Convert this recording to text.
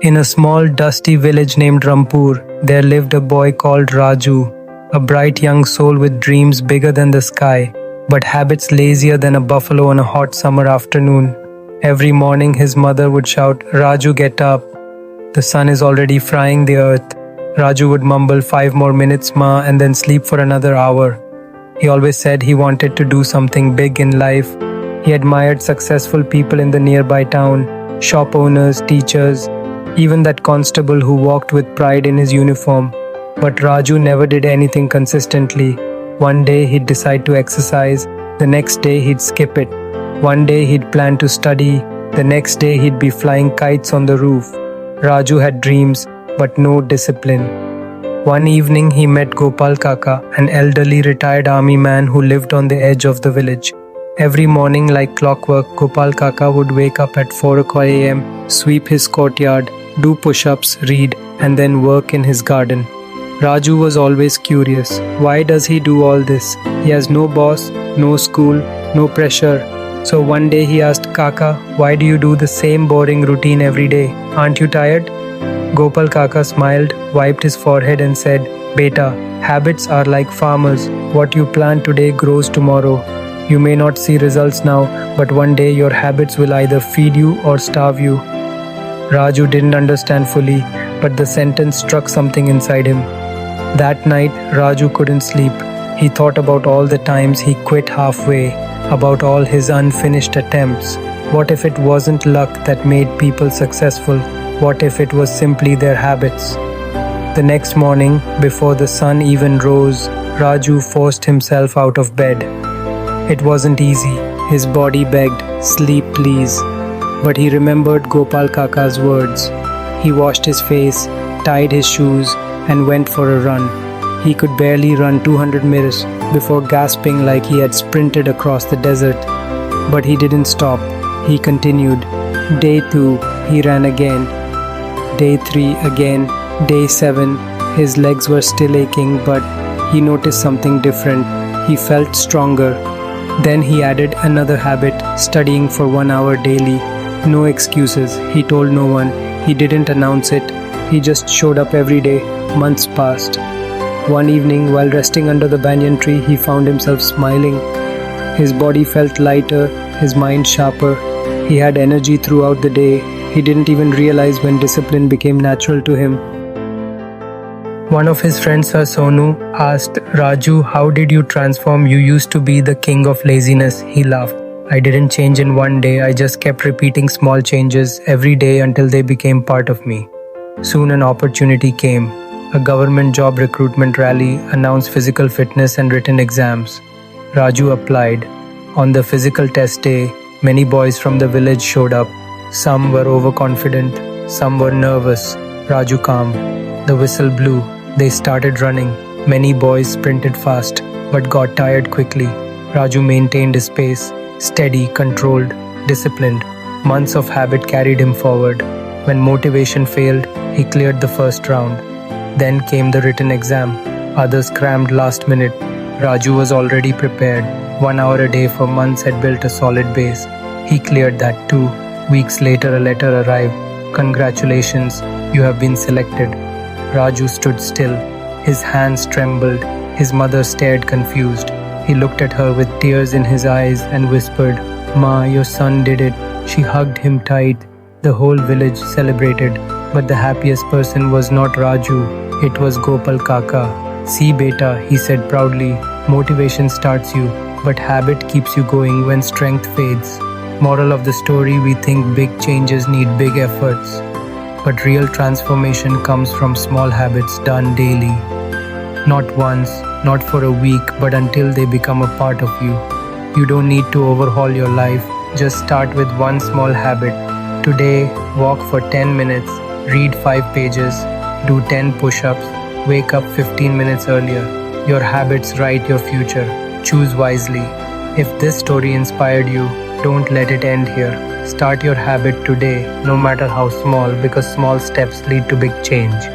In a small, dusty village named Rampur, there lived a boy called Raju, a bright young soul with dreams bigger than the sky, but habits lazier than a buffalo on a hot summer afternoon. Every morning, his mother would shout, "Raju, get up. The sun is already frying the earth." Raju would mumble, "5 more minutes, ma," and then sleep for another hour. He always said he wanted to do something big in life. He admired successful people in the nearby town, shop owners, teachers, even that constable who walked with pride in his uniform. But Raju never did anything consistently. One day he'd decide to exercise, the next day he'd skip it. One day he'd plan to study, the next day he'd be flying kites on the roof. Raju had dreams, but no discipline. One evening he met Gopal Kaka, an elderly retired army man who lived on the edge of the village. Every morning, like clockwork, Gopal Kaka would wake up at 4 o'clock a.m., sweep his courtyard, do push-ups, read, and then work in his garden. Raju was always curious. Why does he do all this? He has no boss, no school, no pressure. So one day he asked, "Kaka, why do you do the same boring routine every day? Aren't you tired?" Gopal Kaka smiled, wiped his forehead and said, "Beta, habits are like farmers. What you plant today grows tomorrow. You may not see results now, but one day your habits will either feed you or starve you." Raju didn't understand fully, but the sentence struck something inside him. That night, Raju couldn't sleep. He thought about all the times he quit halfway, about all his unfinished attempts. What if it wasn't luck that made people successful? What if it was simply their habits? The next morning, before the sun even rose, Raju forced himself out of bed. It wasn't easy. His body begged, "Sleep, please." But he remembered Gopal Kaka's words. He washed his face, tied his shoes, and went for a run. He could barely run 200 meters before gasping like he had sprinted across the desert. But he didn't stop. He continued. Day 2, he ran again. Day 3 again. Day 7, his legs were still aching, but he noticed something different. He felt stronger. Then he added another habit, studying for 1 hour daily. No excuses. He told no one. He didn't announce it. He just showed up every day. Months passed. One evening, while resting under the banyan tree, he found himself smiling. His body felt lighter, his mind sharper. He had energy throughout the day. He didn't even realize when discipline became natural to him. One of his friends, Sir Sonu, asked, "Raju, how did you transform? You used to be the king of laziness." He laughed. "I didn't change in one day. I just kept repeating small changes every day until they became part of me." Soon an opportunity came. A government job recruitment rally announced physical fitness and written exams. Raju applied. On the physical test day, many boys from the village showed up. Some were overconfident, some were nervous. Raju calm. The whistle blew. They started running. Many boys sprinted fast, but got tired quickly. Raju maintained his pace, steady, controlled, disciplined. Months of habit carried him forward. When motivation failed, he cleared the first round. Then came the written exam. Others crammed last minute. Raju was already prepared. 1 hour a day for months had built a solid base. He cleared that too. Weeks later, a letter arrived. "Congratulations, you have been selected." Raju stood still. His hands trembled. His mother stared confused. He looked at her with tears in his eyes and whispered, "Ma, your son did it." She hugged him tight. The whole village celebrated. But the happiest person was not Raju. It was Gopal Kaka. "See, beta," he said proudly, "motivation starts you, but habit keeps you going when strength fades." Moral of the story, we think big changes need big efforts. But real transformation comes from small habits done daily. Not once, not for a week, but until they become a part of you. You don't need to overhaul your life. Just start with one small habit. Today, walk for 10 minutes, read 5 pages, do 10 push-ups, wake up 15 minutes earlier. Your habits write your future. Choose wisely. If this story inspired you, don't let it end here. Start your habit today, no matter how small, because small steps lead to big change.